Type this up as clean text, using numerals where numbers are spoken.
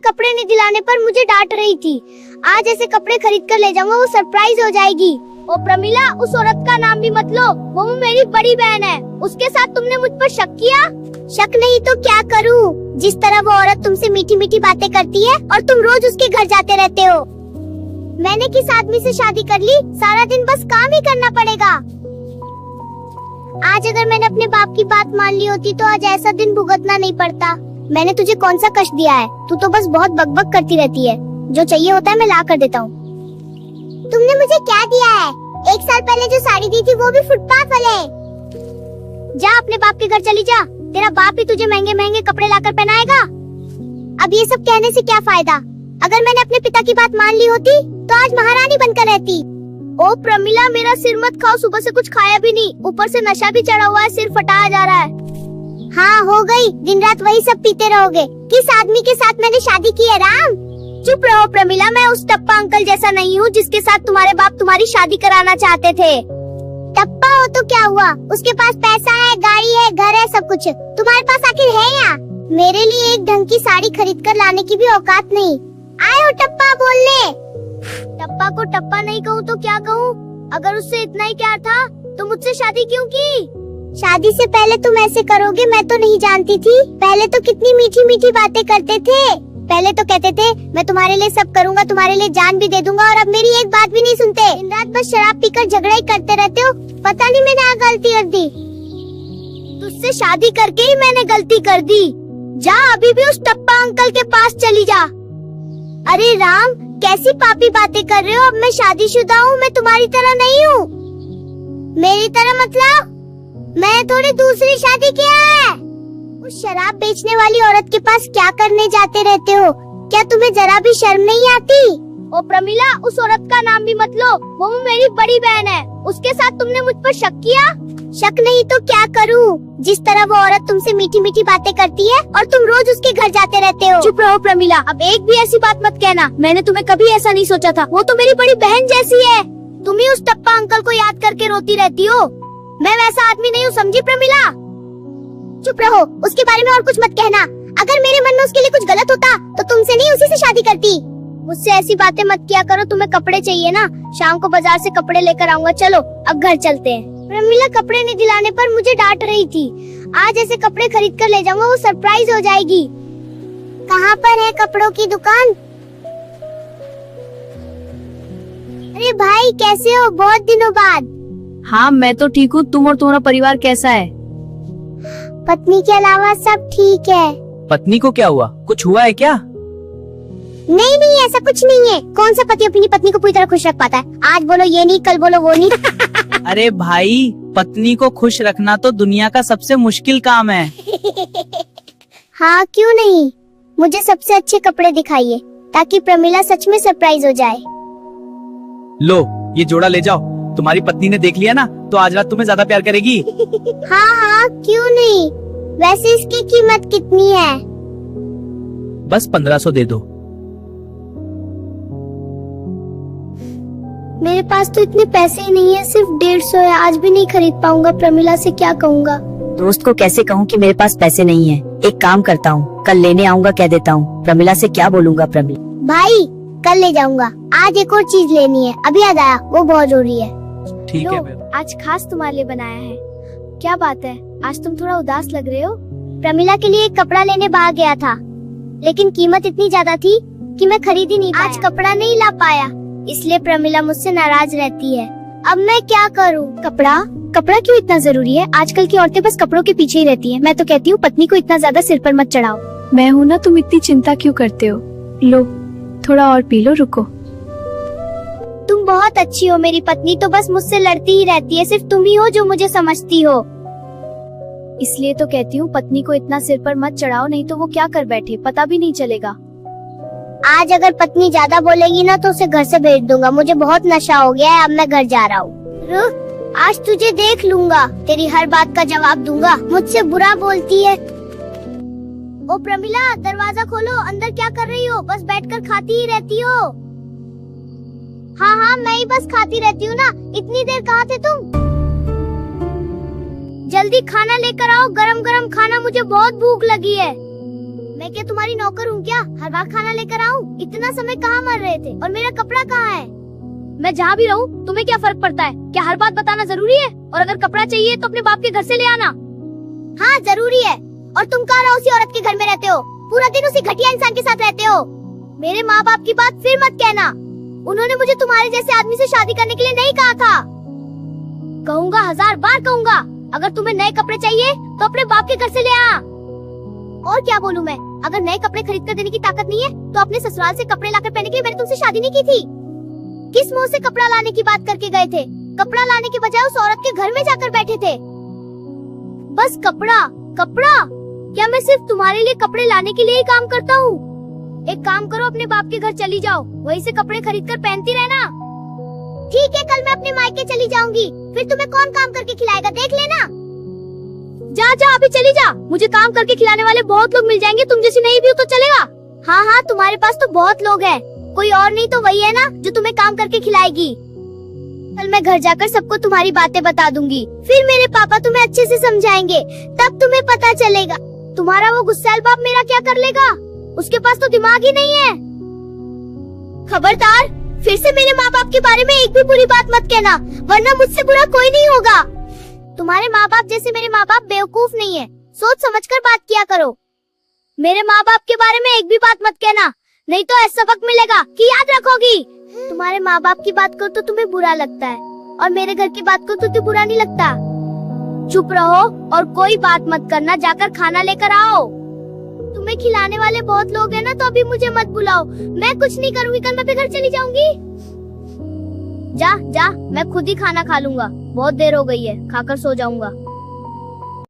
कपड़े नहीं दिलाने पर मुझे डांट रही थी। आज ऐसे कपड़े खरीद कर ले जाऊंगा, वो सरप्राइज हो जाएगी। ओ प्रमिला, उस औरत का नाम भी मत लो, वो मेरी बड़ी बहन है। उसके साथ तुमने मुझ पर शक किया? शक नहीं तो क्या करूं? जिस तरह वो औरत तुमसे मीठी मीठी बातें करती है और तुम रोज उसके घर जाते रहते हो। मैंने किस आदमी से शादी कर ली? सारा दिन बस काम ही करना पड़ेगा। आज अगर मैंने अपने बाप की बात मान ली होती तो आज ऐसा दिन भुगतना नहीं पड़ता। मैंने तुझे कौन सा कष्ट दिया है? तू तो बस बहुत बकबक करती रहती है। जो चाहिए होता है मैं ला कर देता हूँ। तुमने मुझे क्या दिया है? 1 साल पहले जो साड़ी दी थी वो भी फुटपाथ वाले। जा अपने बाप के घर चली जा, तेरा बाप ही तुझे महंगे महंगे कपड़े लाकर पहनाएगा। अब ये सब कहने से क्या फायदा? अगर मैंने अपने पिता की बात मान ली होती तो आज महारानी बनकर रहती। ओ प्रमिला, मेरा सिर मत खाओ, सुबह से कुछ खाया भी नहीं, ऊपर से नशा भी चढ़ा हुआ है, सिर फटाया जा रहा है। हाँ हो गई, दिन रात वही सब पीते रहोगे। किस आदमी के साथ मैंने शादी की है राम? चुप रहो प्रमिला, मैं उस टप्पा अंकल जैसा नहीं हूँ जिसके साथ तुम्हारे बाप तुम्हारी शादी कराना चाहते थे। टप्पा हो तो क्या हुआ? उसके पास पैसा है, गाड़ी है, घर है, सब कुछ। तुम्हारे पास आखिर है या? मेरे लिए एक ढंग की साड़ी खरीद कर लाने की भी औकात नहीं। आए हो टप्पा बोलने? टप्पा को टप्पा नहीं कहूँ तो क्या कहूँ? अगर उससे इतना ही प्यार था तो मुझसे शादी क्यों की? शादी से पहले तुम ऐसे करोगे मैं तो नहीं जानती थी। पहले तो कितनी मीठी मीठी बातें करते थे। पहले तो कहते थे मैं तुम्हारे लिए सब करूँगा, तुम्हारे लिए जान भी दे दूंगा, और अब मेरी एक बात भी नहीं सुनते। दिन रात बस शराब पीकर झगड़ा ही करते रहते हो। पता नहीं मैंने क्या गलती कर दी। तुझसे शादी करके ही मैंने गलती कर दी। जा अभी भी उस टप्पा अंकल के पास चली जा। अरे राम, कैसी पापी बातें कर रहे हो? अब मैं शादीशुदा हूँ, मैं तुम्हारी तरह नहीं हूँ। मेरी तरह मतलब? मैं थोड़ी दूसरी शादी किया है। उस शराब बेचने वाली औरत के पास क्या करने जाते रहते हो? क्या तुम्हें जरा भी शर्म नहीं आती? ओ प्रमिला, उस औरत का नाम भी मत लो, वो मेरी बड़ी बहन है। उसके साथ तुमने मुझ पर शक किया? शक नहीं तो क्या करूं? जिस तरह वो औरत तुमसे मीठी मीठी बातें करती है और तुम रोज उसके घर जाते रहते हो। चुप रहो प्रमिला, अब एक भी ऐसी बात मत कहना। मैंने तुम्हें कभी ऐसा नहीं सोचा था। वो तो मेरी बड़ी बहन जैसी है। तुम ही उस टप्पा अंकल को याद करके रोती रहती हो। मैं वैसा आदमी नहीं हूँ, समझी प्रमिला? चुप रहो, उसके बारे में और कुछ मत कहना। अगर मेरे मन में उसके लिए कुछ गलत होता तो तुमसे नहीं उसी से शादी करती। मुझसे ऐसी बातें मत किया करो। तुम्हें कपड़े चाहिए ना? शाम को बाजार से कपड़े लेकर आऊंगा। चलो अब घर चलते हैं। प्रमिला कपड़े नहीं दिलाने पर मुझे डांट रही थी। आज ऐसे कपड़े खरीद कर ले जाऊंगा, वो सरप्राइज हो जाएगी। कहाँ पर है कपड़ों की दुकान? अरे भाई कैसे हो? बहुत दिनों बाद। हाँ मैं तो ठीक हूँ, तुम और तुम्हारा परिवार कैसा है? पत्नी के अलावा सब ठीक है। पत्नी को क्या हुआ? कुछ हुआ है क्या? नहीं नहीं, ऐसा कुछ नहीं है। कौन सा पति अपनी पत्नी को पूरी तरह खुश रख पाता है? आज बोलो ये नहीं, कल बोलो वो नहीं। अरे भाई, पत्नी को खुश रखना तो दुनिया का सबसे मुश्किल काम है। हाँ क्यों नहीं। मुझे सबसे अच्छे कपड़े दिखाइए ताकि प्रमिला सच में सरप्राइज हो जाए। लो ये जोड़ा ले जाओ। तुम्हारी पत्नी ने देख लिया ना तो आज रात तुम्हें ज्यादा प्यार करेगी। हाँ हाँ क्यों नहीं। वैसे इसकी कीमत कितनी है? बस 1500 दे दो। मेरे पास तो इतने पैसे ही नहीं है, सिर्फ 150 है। आज भी नहीं खरीद पाऊंगा। प्रमिला से क्या कहूँगा? दोस्त को कैसे कहूँ कि मेरे पास पैसे नहीं है? एक काम करता हूँ, कल लेने आऊंगा कह देता हूँ। प्रमिला से क्या बोलूँगा? प्रमिला भाई कल ले जाऊंगा। आज एक और चीज लेनी है, अभी याद आया, वो बहुत जरूरी है। ठीक है। आज खास तुम्हारे लिए बनाया है। क्या बात है, आज तुम थोड़ा उदास लग रहे हो? प्रमिला के लिए एक कपड़ा लेने बाहर गया था, लेकिन कीमत इतनी ज्यादा थी कि मैं खरीद ही नहीं पाया। आज कपड़ा नहीं ला पाया, इसलिए प्रमिला मुझसे नाराज रहती है। अब मैं क्या करूं? कपड़ा क्यों इतना जरूरी है? आजकल की औरतें बस कपड़ों के पीछे ही रहती हैं। मैं तो कहती हूँ पत्नी को इतना ज्यादा सिर पर मत चढ़ाओ। मैं हूँ ना, तुम इतनी चिंता क्यों करते हो? लो थोड़ा और पी लो, रुको। तुम बहुत अच्छी हो। मेरी पत्नी तो बस मुझसे लड़ती ही रहती है। सिर्फ तुम ही हो जो मुझे समझती हो। इसलिए तो कहती हूँ पत्नी को इतना सिर पर मत चढ़ाओ, नहीं तो वो क्या कर बैठे पता भी नहीं चलेगा। आज अगर पत्नी ज्यादा बोलेगी ना तो उसे घर से भेज दूंगा। मुझे बहुत नशा हो गया है, अब मैं घर जा रहा हूँ। रुक, आज तुझे देख लूंगा, तेरी हर बात का जवाब दूंगा। मुझसे बुरा बोलती है। ओ प्रमिला, दरवाजा खोलो। अंदर क्या कर रही हो? बस बैठकर खाती ही रहती हो। हाँ हाँ, मैं ही बस खाती रहती हूँ ना। इतनी देर कहाँ थे तुम? जल्दी खाना लेकर आओ, गरम गरम खाना, मुझे बहुत भूख लगी है। मैं क्या तुम्हारी नौकर हूँ क्या? हर बार खाना लेकर आऊँ? इतना समय कहाँ मर रहे थे? और मेरा कपड़ा कहाँ है? मैं जहाँ भी रहूँ तुम्हें क्या फर्क पड़ता है? क्या हर बात बताना जरूरी है? और अगर कपड़ा चाहिए तो अपने बाप के घर से ले आना। हाँ जरूरी है। और तुम कहाँ उसी औरत के घर में रहते हो? पूरा दिन उसी घटिया इंसान के साथ रहते हो। मेरे माँ बाप की बात फिर मत कहना। उन्होंने मुझे तुम्हारे जैसे आदमी से शादी करने के लिए नहीं कहा था। कहूँगा, 1000 बार कहूँगा, अगर तुम्हें नए कपड़े चाहिए तो अपने बाप के घर से ले आ। और क्या बोलूं मैं? अगर नए कपड़े खरीद कर देने की ताकत नहीं है तो अपने ससुराल से कपड़े लाकर पहनने के लिए मैंने तुमसे शादी नहीं की थी। किस मुंह से कपड़ा लाने की बात करके गए थे? कपड़ा लाने के बजाय उस औरत के घर में जाकर बैठे थे। बस कपड़ा कपड़ा? क्या मैं सिर्फ तुम्हारे लिए कपड़े लाने के लिए ही काम करता हूँ? एक काम करो, अपने बाप के घर चली जाओ, वहीं से कपड़े खरीद कर पहनती रहना। ठीक है, कल मैं अपने मायके चली जाऊंगी, फिर तुम्हें कौन काम करके खिलाएगा देख लेना। जा जा, अभी चली जा, मुझे काम करके खिलाने वाले बहुत लोग मिल जाएंगे, तुम जैसी नहीं भी हो तो चलेगा। हाँ हाँ, तुम्हारे पास तो बहुत लोग हैं, कोई और नहीं तो वही है ना जो तुम्हें काम करके खिलाएगी। कल मैं घर जाकर सबको तुम्हारी बातें बता दूंगी, फिर मेरे पापा तुम्हें अच्छे से समझाएंगे, तब तुम्हें पता चलेगा। तुम्हारा वो गुस्सैल बाप मेरा क्या कर लेगा? उसके पास तो दिमाग ही नहीं है। खबरदार, फिर से मेरे माँ बाप के बारे में एक भी बुरी बात मत कहना, वरना मुझसे बुरा कोई नहीं होगा। तुम्हारे माँ बाप जैसे मेरे माँ बाप बेवकूफ नहीं है, सोच समझकर बात किया करो। मेरे माँ बाप के बारे में एक भी बात मत कहना, नहीं तो ऐसा वक्त मिलेगा कि याद रखोगी। तुम्हारे माँ बाप की बात करो तो तुम्हें बुरा लगता है, और मेरे घर की बात करो तो तुम्हें बुरा नहीं लगता। चुप रहो और कोई बात मत करना, जाकर खाना लेकर आओ। तुम्हें खिलाने वाले बहुत लोग हैं ना, तो अभी मुझे मत बुलाओ, मैं कुछ नहीं करूँगी, कल मैं अपने घर चली जाऊंगी। जा जा, मैं खुद ही खाना खा लूंगा, बहुत देर हो गई है, खाकर सो जाऊंगा।